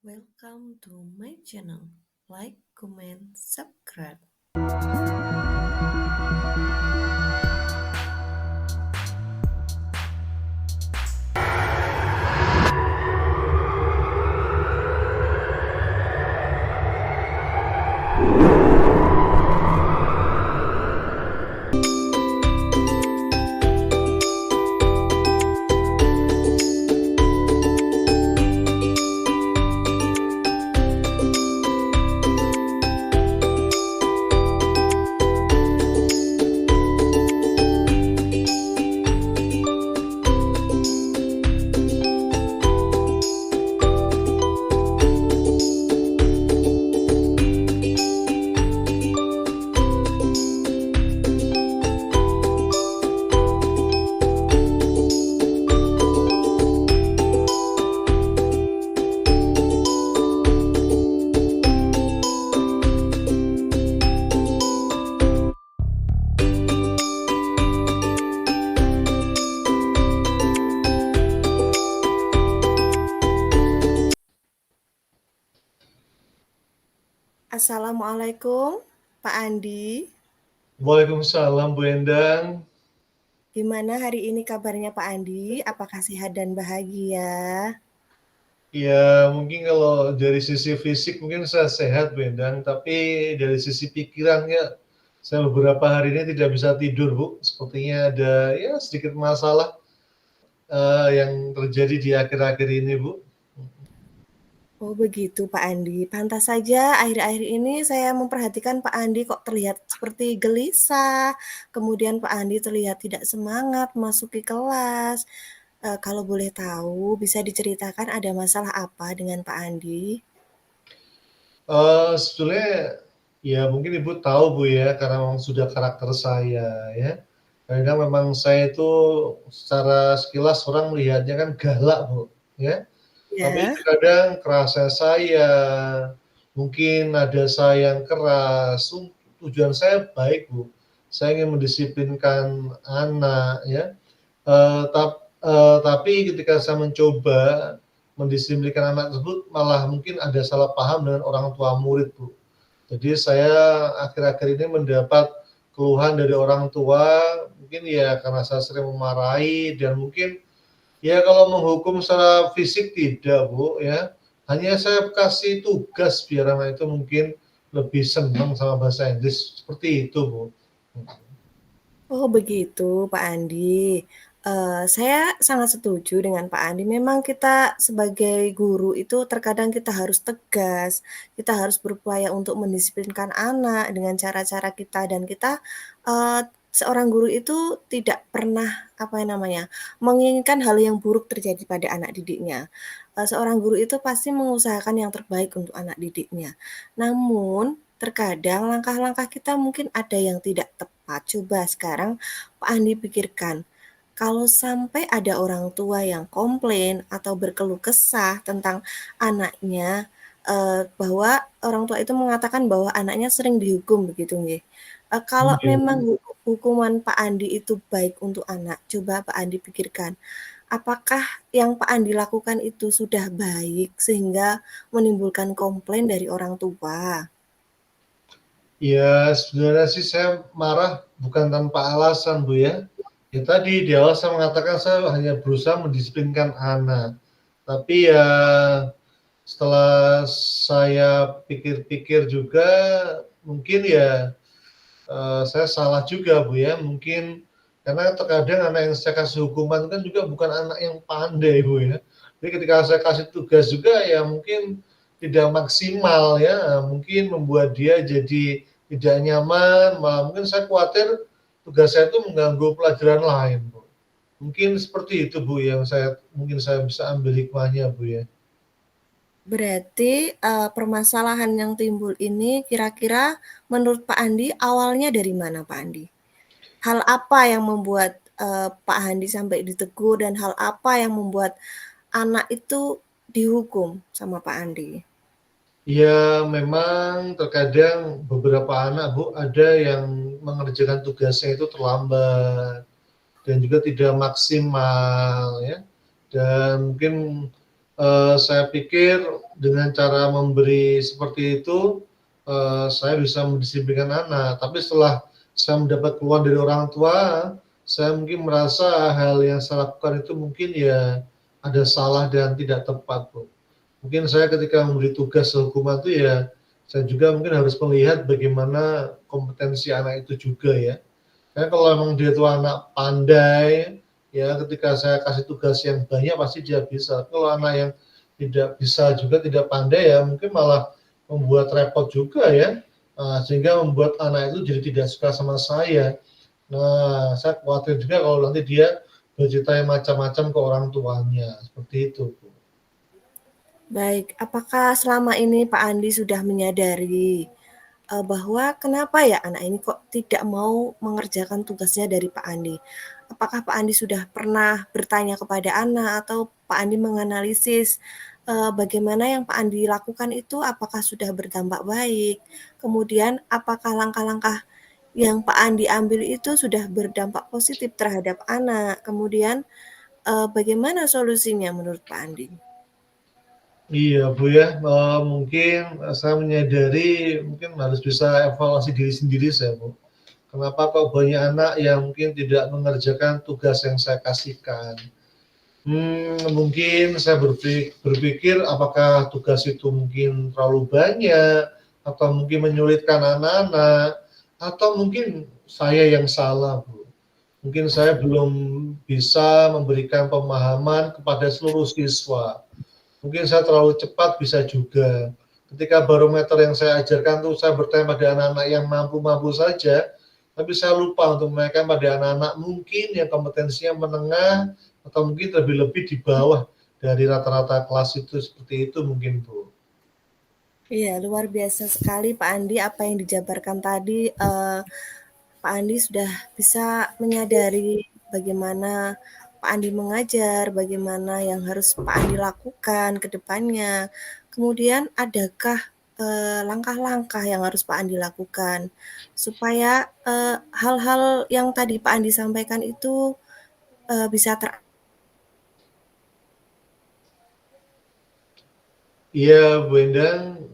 Welcome to my channel. Like, comment, subscribe. Assalamualaikum, Pak Andi. Waalaikumsalam Bu Endang. Gimana hari ini kabarnya Pak Andi? Apakah sehat dan bahagia? Ya mungkin kalau dari sisi fisik mungkin saya sehat Bu Endang, tapi dari sisi pikirannya saya beberapa hari ini tidak bisa tidur Bu. Sepertinya ada ya sedikit masalah yang terjadi di akhir-akhir ini Bu. Oh begitu Pak Andi. Pantas saja akhir-akhir ini saya memperhatikan Pak Andi kok terlihat seperti gelisah. Kemudian Pak Andi terlihat tidak semangat memasuki kelas. Kalau boleh tahu, bisa diceritakan ada masalah apa dengan Pak Andi? Sebetulnya ya mungkin Ibu tahu Bu ya, karena memang sudah karakter saya ya. Kadang memang saya itu secara sekilas orang melihatnya kan galak Bu ya. Tapi Ya, kadang kerasa saya, mungkin nada saya yang keras, tujuan saya baik Bu, saya ingin mendisiplinkan anak ya, tapi ketika saya mencoba mendisiplinkan anak tersebut malah mungkin ada salah paham dengan orang tua murid Bu. Jadi saya akhir-akhir ini mendapat keluhan dari orang tua, mungkin ya karena saya sering memarahi dan mungkin ya kalau menghukum secara fisik tidak Bu ya, hanya saya kasih tugas biar anak itu mungkin lebih senang sama bahasa Inggris, seperti itu Bu. oh begitu Pak Andi. Saya sangat setuju dengan Pak Andi. Memang kita sebagai guru itu terkadang kita harus tegas, kita harus berupaya untuk mendisiplinkan anak dengan cara-cara kita dan kita, seorang guru itu tidak pernah, apa namanya, menginginkan hal yang buruk terjadi pada anak didiknya. Seorang guru itu pasti mengusahakan yang terbaik untuk anak didiknya. Namun, terkadang langkah-langkah kita mungkin ada yang tidak tepat. Coba sekarang Pak Andi pikirkan, kalau sampai ada orang tua yang komplain atau berkeluh kesah tentang anaknya, bahwa orang tua itu mengatakan bahwa anaknya sering dihukum begitu nggih. Kalau Iya. memang hukuman Pak Andi itu baik untuk anak, coba Pak Andi pikirkan, apakah yang Pak Andi lakukan itu sudah baik sehingga menimbulkan komplain dari orang tua? Ya sebenarnya sih saya marah bukan tanpa alasan Bu ya. Ya tadi di awal saya mengatakan saya hanya berusaha mendisiplinkan anak. Tapi ya setelah saya pikir-pikir juga mungkin ya saya salah juga Bu ya, mungkin karena terkadang anak yang saya kasih hukuman kan juga bukan anak yang pandai Bu ya. Jadi ketika saya kasih tugas juga ya mungkin tidak maksimal ya, mungkin membuat dia jadi tidak nyaman, malah mungkin saya khawatir tugas saya itu mengganggu pelajaran lain Bu. Mungkin seperti itu Bu yang mungkin saya bisa ambil hikmahnya Bu ya. Berarti, permasalahan yang timbul ini kira-kira menurut Pak Andi awalnya dari mana Pak Andi? Hal apa yang membuat, Pak Andi sampai ditegur dan hal apa yang membuat anak itu dihukum sama Pak Andi? Ya memang terkadang beberapa anak Bu, ada yang mengerjakan tugasnya itu terlambat dan juga tidak maksimal ya. Dan mungkin Saya pikir dengan cara memberi seperti itu, saya bisa mendisiplinkan anak. Tapi setelah saya mendapat keluhan dari orang tua, saya mungkin merasa hal yang saya lakukan itu mungkin ya ada salah dan tidak tepat, Bu. Mungkin saya ketika memberi tugas hukuman itu ya, saya juga mungkin harus melihat bagaimana kompetensi anak itu juga ya. Karena kalau memang dia itu anak pandai, ya ketika saya kasih tugas yang banyak pasti dia bisa. Kalau anak yang tidak bisa juga tidak pandai ya mungkin malah membuat repot juga ya. Sehingga membuat anak itu jadi tidak suka sama saya. Nah, saya khawatir juga kalau nanti dia bercerita yang macam-macam ke orang tuanya, seperti itu. Baik, apakah selama ini Pak Andi sudah menyadari, bahwa kenapa ya anak ini kok tidak mau mengerjakan tugasnya dari Pak Andi? Apakah Pak Andi sudah pernah bertanya kepada anak atau Pak Andi menganalisis, bagaimana yang Pak Andi lakukan itu apakah sudah berdampak baik? Kemudian apakah langkah-langkah yang Pak Andi ambil itu sudah berdampak positif terhadap anak? Kemudian, bagaimana solusinya menurut Pak Andi? Iya, Bu, ya, mungkin, saya menyadari mungkin harus bisa evaluasi diri sendiri saya, Bu. Kenapa kok banyak anak yang mungkin tidak mengerjakan tugas yang saya kasihkan. Mungkin saya berpikir apakah tugas itu mungkin terlalu banyak, atau mungkin menyulitkan anak-anak, atau mungkin saya yang salah, Bu. Mungkin saya belum bisa memberikan pemahaman kepada seluruh siswa. Mungkin saya terlalu cepat bisa juga. Ketika barometer yang saya ajarkan tuh saya bertanya pada anak-anak yang mampu-mampu saja, tapi saya lupa untuk menaikkan pada anak-anak mungkin yang kompetensinya menengah atau mungkin lebih-lebih di bawah dari rata-rata kelas itu, seperti itu mungkin, Bu. Iya, luar biasa sekali Pak Andi apa yang dijabarkan tadi, Pak Andi sudah bisa menyadari bagaimana Pak Andi mengajar, bagaimana yang harus Pak Andi lakukan ke depannya. Kemudian adakah, langkah-langkah yang harus Pak Andi lakukan supaya, hal-hal yang tadi Pak Andi sampaikan itu, bisa Iya, Bu Endang,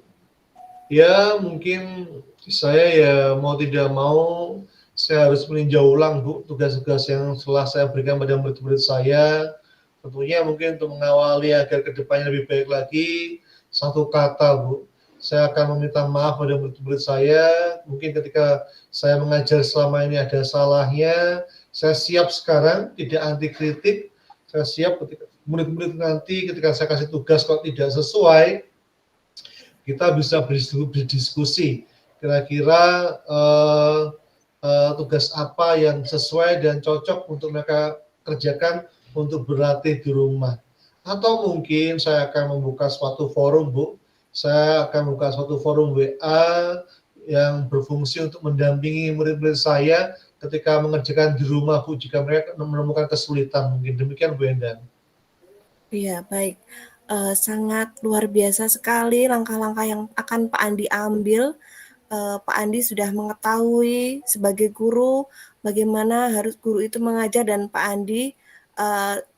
ya mungkin saya ya mau tidak mau saya harus meninjau ulang, Bu, tugas-tugas yang telah saya berikan pada murid-murid saya. Tentunya mungkin untuk mengawali agar kedepannya lebih baik lagi, satu kata, Bu, saya akan meminta maaf pada murid-murid saya. Mungkin ketika saya mengajar selama ini ada salahnya, saya siap sekarang tidak anti kritik. Saya siap ketika murid-murid nanti ketika saya kasih tugas kok tidak sesuai, kita bisa berdiskusi kira-kira tugas apa yang sesuai dan cocok untuk mereka kerjakan untuk berlatih di rumah. Atau mungkin saya akan membuka suatu forum, Bu. Saya akan membuka suatu forum WA yang berfungsi untuk mendampingi murid-murid saya ketika mengerjakan di rumah, Bu, jika mereka menemukan kesulitan. Mungkin demikian, Bu Endan. Iya, baik. Sangat luar biasa sekali langkah-langkah yang akan Pak Andi ambil. Pak Andi sudah mengetahui sebagai guru bagaimana harus guru itu mengajar dan Pak Andi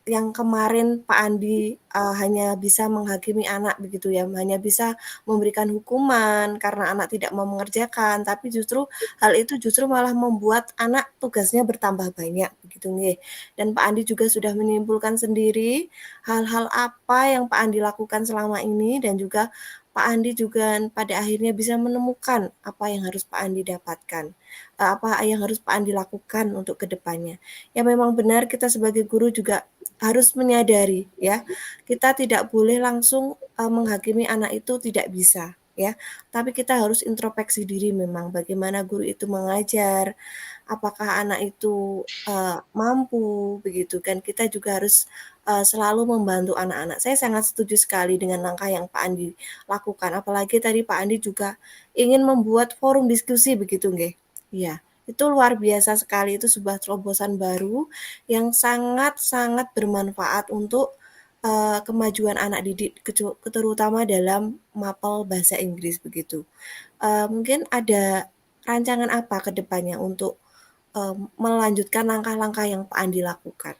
yang kemarin Pak Andi hanya bisa menghakimi anak begitu ya, hanya bisa memberikan hukuman karena anak tidak mau mengerjakan, tapi justru hal itu justru malah membuat anak tugasnya bertambah banyak begitu nih. Dan Pak Andi juga sudah menyimpulkan sendiri hal-hal apa yang Pak Andi lakukan selama ini dan juga Pak Andi juga pada akhirnya bisa menemukan apa yang harus Pak Andi dapatkan, apa yang harus Pak Andi lakukan untuk ke depannya. Ya memang benar kita sebagai guru juga harus menyadari ya, kita tidak boleh langsung, menghakimi anak itu tidak bisa ya, tapi kita harus introspeksi diri memang bagaimana guru itu mengajar, apakah anak itu, mampu begitu kan. Kita juga harus, selalu membantu anak-anak. Saya sangat setuju sekali dengan langkah yang Pak Andi lakukan, apalagi tadi Pak Andi juga ingin membuat forum diskusi begitu nggih? Iya, itu luar biasa sekali, itu sebuah terobosan baru yang sangat-sangat bermanfaat untuk, kemajuan anak didik terutama dalam mapel bahasa Inggris begitu. Mungkin ada rancangan apa ke depannya untuk, melanjutkan langkah-langkah yang Pak Andi lakukan?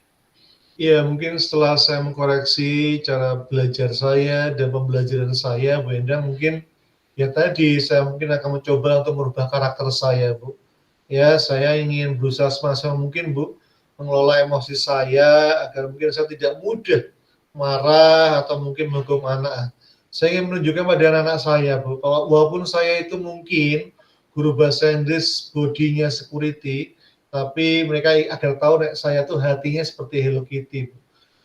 Iya, mungkin setelah saya mengkoreksi cara belajar saya dan pembelajaran saya, Bu Endang, mungkin ya tadi saya mungkin akan mencoba untuk merubah karakter saya, Bu. Ya, saya ingin berusaha semaksimal mungkin, Bu, mengelola emosi saya agar mungkin saya tidak mudah marah atau mungkin menghukum anak. Saya ingin menunjukkan pada anak-anak saya, Bu, kalau walaupun saya itu mungkin guru bahasa Inggris bodinya security, tapi mereka agar tahu nek saya tuh hatinya seperti Hello Kitty, Bu.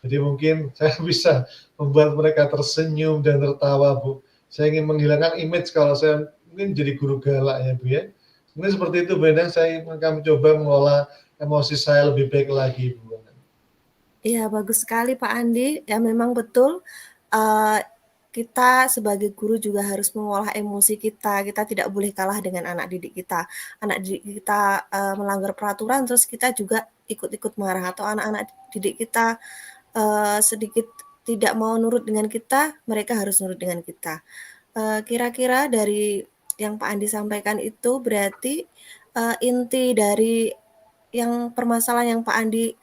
Jadi mungkin saya bisa membuat mereka tersenyum dan tertawa, Bu. Saya ingin menghilangkan image kalau saya mungkin jadi guru galak ya, Bu, ya. Mungkin seperti itu, Bu Endang, saya akan mencoba mengelola emosi saya lebih baik lagi, Bu. Iya, bagus sekali Pak Andi. Ya memang betul, eee, kita sebagai guru juga harus mengolah emosi kita. Kita tidak boleh kalah dengan anak didik kita. Anak didik kita, melanggar peraturan, terus kita juga ikut-ikut marah, atau anak-anak didik kita, sedikit tidak mau nurut dengan kita, mereka harus nurut dengan kita. Kira-kira dari yang Pak Andi sampaikan itu berarti, inti dari yang permasalahan yang Pak Andi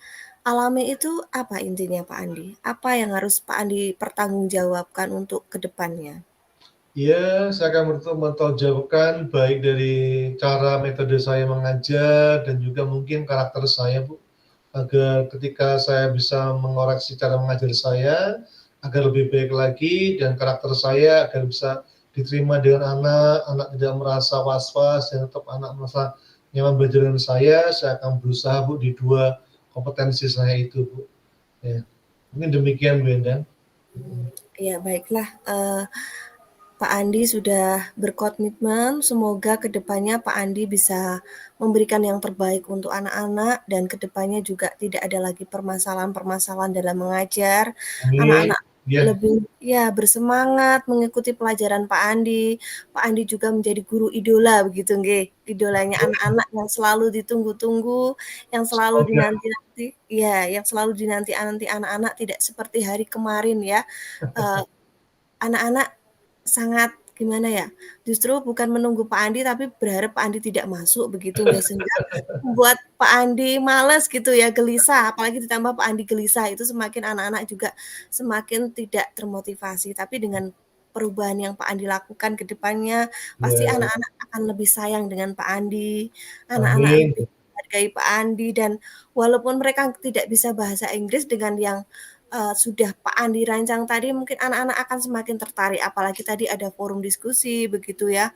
alami itu apa intinya Pak Andi? Apa yang harus Pak Andi pertanggungjawabkan untuk ke depannya? Ya, saya akan bertanggung baik dari cara metode saya mengajar dan juga mungkin karakter saya, Bu. Agar ketika saya bisa mengoreksi cara mengajar saya, agar lebih baik lagi dan karakter saya agar bisa diterima dengan anak, anak tidak merasa was-was dan tetap anak merasa nyaman belajar dengan saya akan berusaha, Bu, di 2 kompetensi saya itu, Bu. Ya, mungkin demikian, Bu Endang. Ya baiklah, Pak Andi sudah berkomitmen, semoga ke depannya Pak Andi bisa memberikan yang terbaik untuk anak-anak dan ke depannya juga tidak ada lagi permasalahan-permasalahan dalam mengajar. Amin. Anak-anak Ya, lebih ya bersemangat mengikuti pelajaran Pak Andi. Pak Andi juga menjadi guru idola begitu nggih, idolanya anak-anak yang selalu ditunggu-tunggu, yang selalu semoga. dinanti-nanti ya, yang selalu dinanti-nanti anak-anak tidak seperti hari kemarin ya, eee, anak-anak sangat gimana ya, justru bukan menunggu Pak Andi, tapi berharap Pak Andi tidak masuk begitu nggak, sehingga membuat Pak Andi males gitu ya, gelisah, apalagi ditambah Pak Andi gelisah, itu semakin anak-anak juga semakin tidak termotivasi. Tapi dengan perubahan yang Pak Andi lakukan ke depannya, pasti Ya, anak-anak akan lebih sayang dengan Pak Andi, anak-anak amin. lebih menghargai Pak Andi, dan walaupun mereka tidak bisa bahasa Inggris dengan yang sudah Pak Andi rancang tadi, mungkin anak-anak akan semakin tertarik, apalagi tadi ada forum diskusi begitu ya,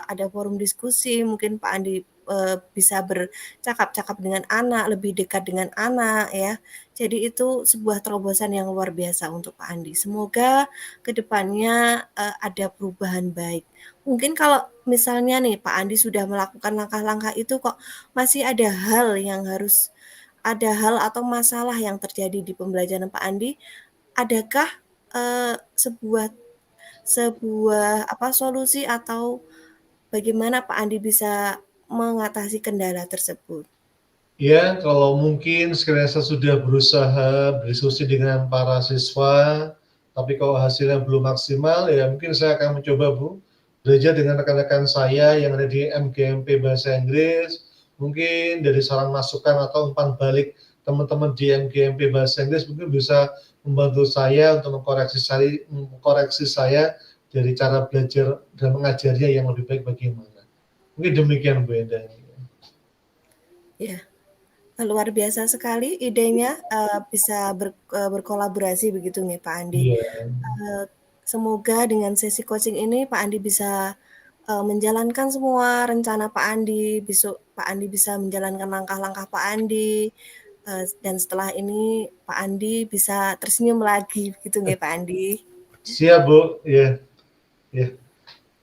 ada forum diskusi, mungkin Pak Andi, bisa bercakap-cakap dengan anak, lebih dekat dengan anak ya. Jadi itu sebuah terobosan yang luar biasa untuk Pak Andi. Semoga ke depannya, ada perubahan baik. Mungkin kalau misalnya nih Pak Andi sudah melakukan langkah-langkah itu kok masih ada hal atau masalah yang terjadi di pembelajaran Pak Andi, adakah, sebuah sebuah apa, solusi atau bagaimana Pak Andi bisa mengatasi kendala tersebut? Ya, kalau mungkin sekiranya saya sudah berusaha berdiskusi dengan para siswa, tapi kalau hasilnya belum maksimal, ya mungkin saya akan mencoba, Bu, belajar dengan rekan-rekan saya yang ada di MGMP Bahasa Inggris, mungkin dari saran masukan atau umpan balik teman-teman di MGMP Bahasa Inggris mungkin bisa membantu saya untuk mengkoreksi saya dari cara belajar dan mengajarnya yang lebih baik bagaimana. Mungkin demikian, Bu Enda. Ya, luar biasa sekali idenya, bisa berkolaborasi begitu nih Pak Andi. Iya. Eee, Semoga dengan sesi coaching ini Pak Andi bisa, menjalankan semua rencana Pak Andi, besok Pak Andi bisa menjalankan langkah-langkah Pak Andi, dan setelah ini Pak Andi bisa tersenyum lagi begitu nggih Pak Andi? Siap, Bu, ya, ya.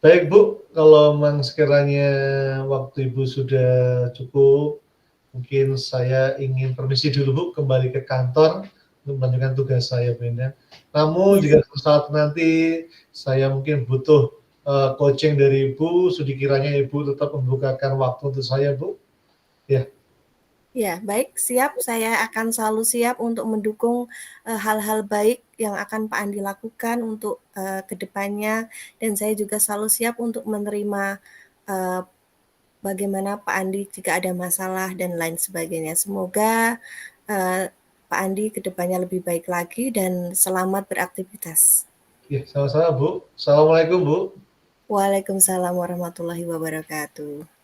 Baik, Bu, kalau memang sekiranya waktu Ibu sudah cukup, mungkin saya ingin permisi dulu, Bu, kembali ke kantor untuk melanjutkan tugas saya, Bu, ya. Namun Iya. jika suatu saat nanti saya mungkin butuh, coaching dari Ibu, sudi kiranya Ibu tetap membukakan waktu untuk saya, Bu. Ya, Ya, baik, siap. Saya akan selalu siap untuk mendukung, hal-hal baik yang akan Pak Andi lakukan untuk, ke depannya, dan saya juga selalu siap untuk menerima, eee, bagaimana Pak Andi jika ada masalah dan lain sebagainya. Semoga, eee Pak Andi ke depannya lebih baik lagi dan selamat beraktivitas. Iya, sama-sama Bu. Assalamualaikum Bu. Waalaikumsalam warahmatullahi wabarakatuh.